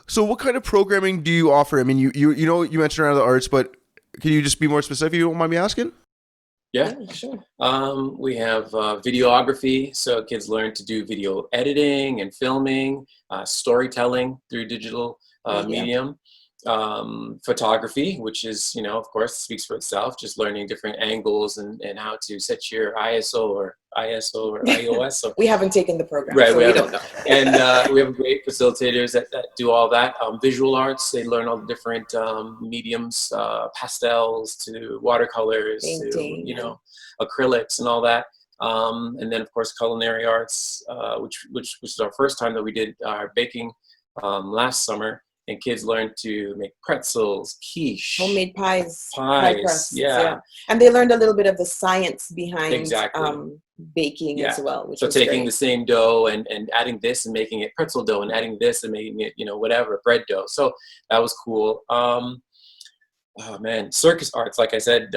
So what kind of programming do you offer? I mean, you know, you mentioned around the arts, but can you just be more specific if you don't mind me asking? Yeah. Yeah, sure. We have videography, so kids learn to do video editing and filming, storytelling through digital Media. medium, photography, which is, of course, speaks for itself, just learning different angles and how to set your ISO or iOS. So We haven't taken the program, right, so we don't know. and we have great facilitators that do all that. Visual arts, they learn all the different mediums, pastels to watercolors to, Painting. acrylics and all that. And then of course culinary arts, which is our first time that we did our baking last summer, and kids learned to make pretzels, quiche, Homemade pies, pie pies. crusts, Yeah, and they learned a little bit of the science behind exactly. baking Yeah. as well, which So was taking great. the same dough and adding this and making it pretzel dough and adding this and making it, whatever, bread dough. So that was cool. Oh man, circus arts, like I said,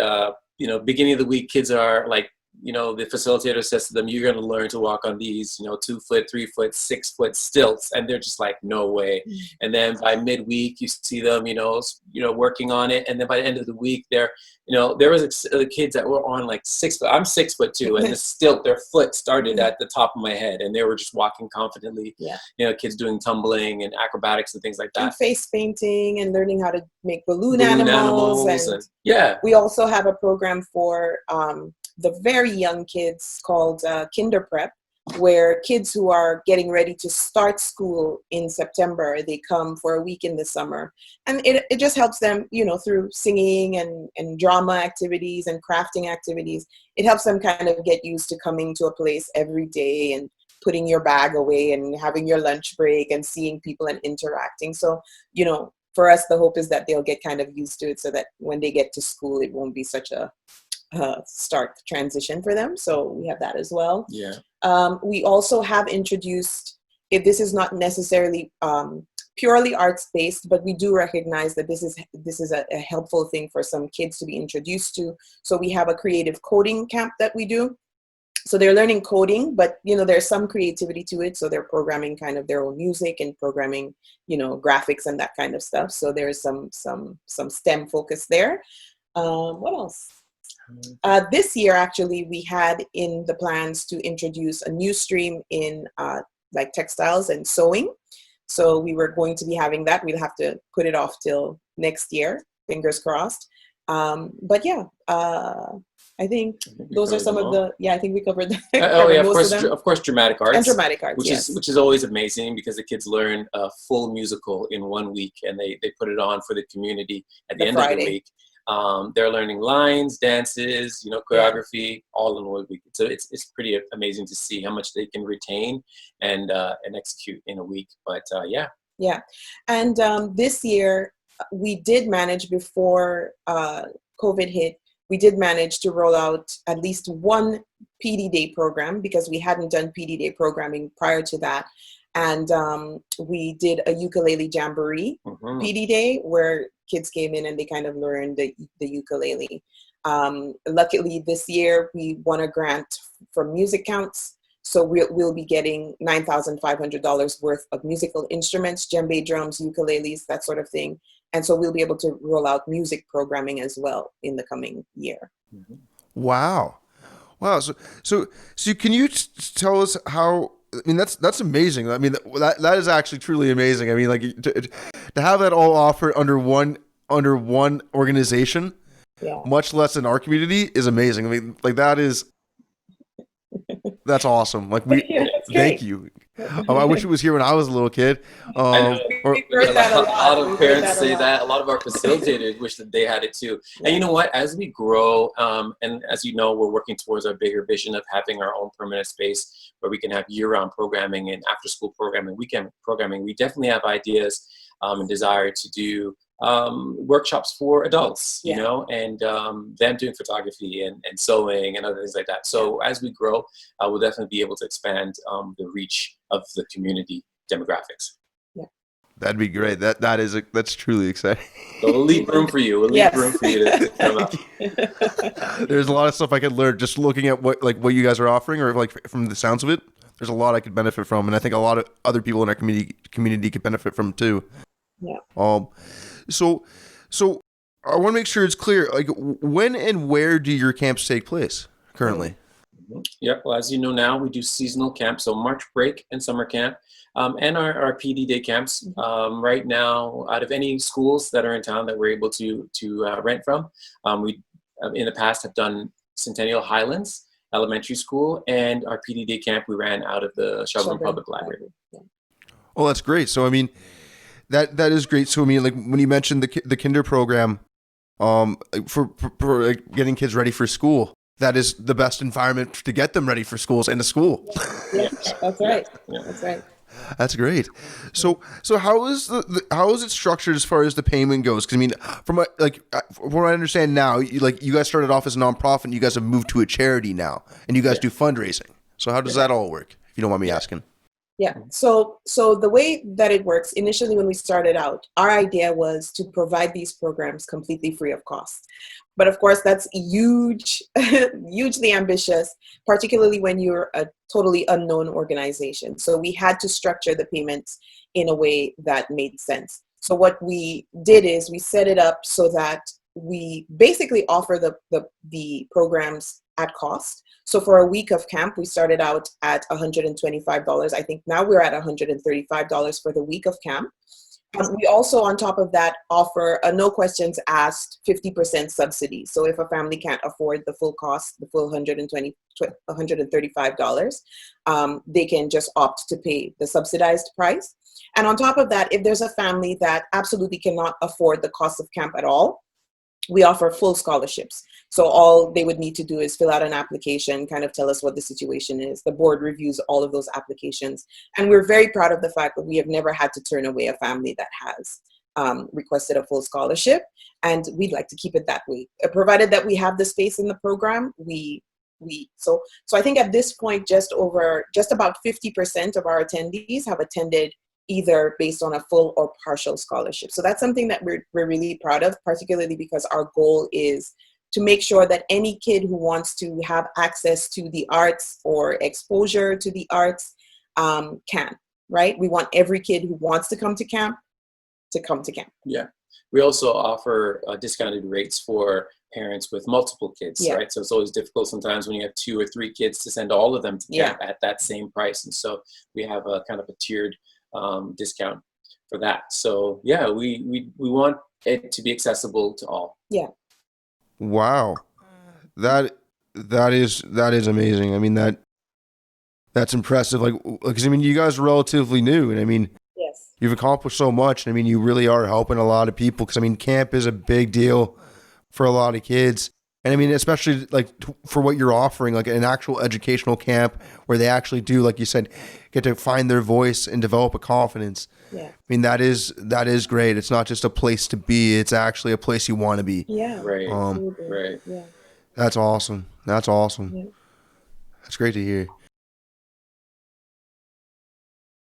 beginning of the week, kids are like, the facilitator says to them, you're going to learn to walk on these, 2 foot, 3 foot, 6 foot stilts. And they're just like, no way. And then by midweek, you see them, working on it. And then by the end of the week, there was kids that were on like 6 foot. I'm 6 foot too. And the stilt, their foot started at the top of my head. And they were just walking confidently. Yeah. Kids doing tumbling and acrobatics and things like And that. face painting and learning how to make balloon animals. And yeah. we also have a program for the very young kids called Kinder Prep, where kids who are getting ready to start school in September, they come for a week in the summer. And it just helps them, through singing and drama activities and crafting activities. It helps them kind of get used to coming to a place every day and putting your bag away and having your lunch break and seeing people and interacting. So, for us, the hope is that they'll get kind of used to it so that when they get to school, it won't be such a stark transition for them. So we have that as well. Yeah. We also have introduced, if this is not necessarily purely arts based, but we do recognize that this is a helpful thing for some kids to be introduced to. So we have a creative coding camp that we do. So they're learning coding, but there's some creativity to it. So they're programming kind of their own music and programming, graphics and that kind of stuff. So there's some STEM focus there. What else? This year, actually, we had in the plans to introduce a new stream in like textiles and sewing. So we were going to be having that. We'll have to put it off till next year, fingers crossed. But yeah, I think those are some of the, I think we covered of course, dramatic arts. And dramatic arts, which is always amazing because the kids learn a full musical in 1 week and they put it on for the community at the end of the week. They're learning lines, dances, choreography, all in 1 week. So it's pretty amazing to see how much they can retain and execute in a week. But yeah. And this year we did manage, before COVID hit, we did manage to roll out at least one PD Day program because we hadn't done PD Day programming prior to that. And we did a ukulele jamboree PD Day where kids came in and they kind of learned the ukulele. Luckily this year we won a grant from Music Counts. So we'll be getting $9,500 worth of musical instruments, djembe drums, ukuleles, that sort of thing. And so we'll be able to roll out music programming as well in the coming year. Wow. So can you tell us how? I mean, that's amazing. I mean, that is actually truly amazing. I mean, like to have that all offered under one organization, much less in our community, is amazing. I mean, like that's awesome. Like thank you. I wish it was here when I was a little kid. I know. We've heard that a lot. A lot of parents say that. A lot of our facilitators wish that they had it too. And you know what? As we grow, and as you know, we're working towards our bigger vision of having our own permanent space where we can have year-round programming and after-school programming, weekend programming. We definitely have ideas and desire to do workshops for adults, and them doing photography and sewing and other things like that. So as we grow, we'll definitely be able to expand the reach of the community demographics. Yeah, that'd be great. That's truly exciting. So we'll leave room for you. We'll leave room for you to come up. There's a lot of stuff I could learn just looking at what you guys are offering, or like from the sounds of it. There's a lot I could benefit from, and I think a lot of other people in our community could benefit from too. Yeah. So so I want to make sure it's clear. Like, when and where do your camps take place currently? Yep. Well, as you know now, we do seasonal camps, so March break and summer camp, and our PD day camps. Right now, out of any schools that are in town that we're able to rent from, we in the past have done Centennial Highlands Elementary School, and our PD day camp we ran out of the Shelburne Public Library. Yeah. Oh, that's great. So I mean, that is great. So I mean, like when you mentioned the kinder program, for like, getting kids ready for school, that is the best environment to get them ready for schools and to school. Yes, that's right. That's right. That's great. So how is how is it structured as far as the payment goes? Because I mean, from what I understand now, you guys started off as a nonprofit, and you guys have moved to a charity now, and you guys do fundraising. So how does that all work? If you don't mind me asking. Yeah. So the way that it works, initially when we started out, our idea was to provide these programs completely free of cost. But of course, that's hugely ambitious, particularly when you're a totally unknown organization. So we had to structure the payments in a way that made sense. So what we did is we set it up so that we basically offer the programs at cost. So for a week of camp, we started out at $125. I think now we're at $135 for the week of camp. We also, on top of that, offer a no questions asked 50% subsidy. So if a family can't afford the full cost, the full $135, they can just opt to pay the subsidized price. And on top of that, if there's a family that absolutely cannot afford the cost of camp at all, we offer full scholarships. So all they would need to do is fill out an application, kind of tell us what the situation is. The board reviews all of those applications. And we're very proud of the fact that we have never had to turn away a family that has requested a full scholarship. And we'd like to keep it that way. Provided that we have the space in the program, so I think at this point, just about 50% of our attendees have attended either based on a full or partial scholarship. So that's something that we're really proud of, particularly because our goal is to make sure that any kid who wants to have access to the arts or exposure to the arts can, right? We want every kid who wants to come to camp to come to camp. Yeah. We also offer discounted rates for parents with multiple kids, right? So it's always difficult sometimes when you have 2 or 3 kids to send all of them to camp at that same price. And so we have a kind of a tiered discount for that. So yeah, we want it to be accessible to all. Yeah. Wow, that is amazing. I mean that's impressive. Like, because I mean, you guys are relatively new, and I mean, yes, you've accomplished so much. And I mean, you really are helping a lot of people. Because I mean, camp is a big deal for a lot of kids. And I mean, especially like for what you're offering, like an actual educational camp where they actually do, like you said, get to find their voice and develop a confidence. Yeah. I mean, that is great. It's not just a place to be; it's actually a place you want to be. Yeah. Right. Right. Right. Yeah. That's awesome. That's awesome. Yeah. That's great to hear.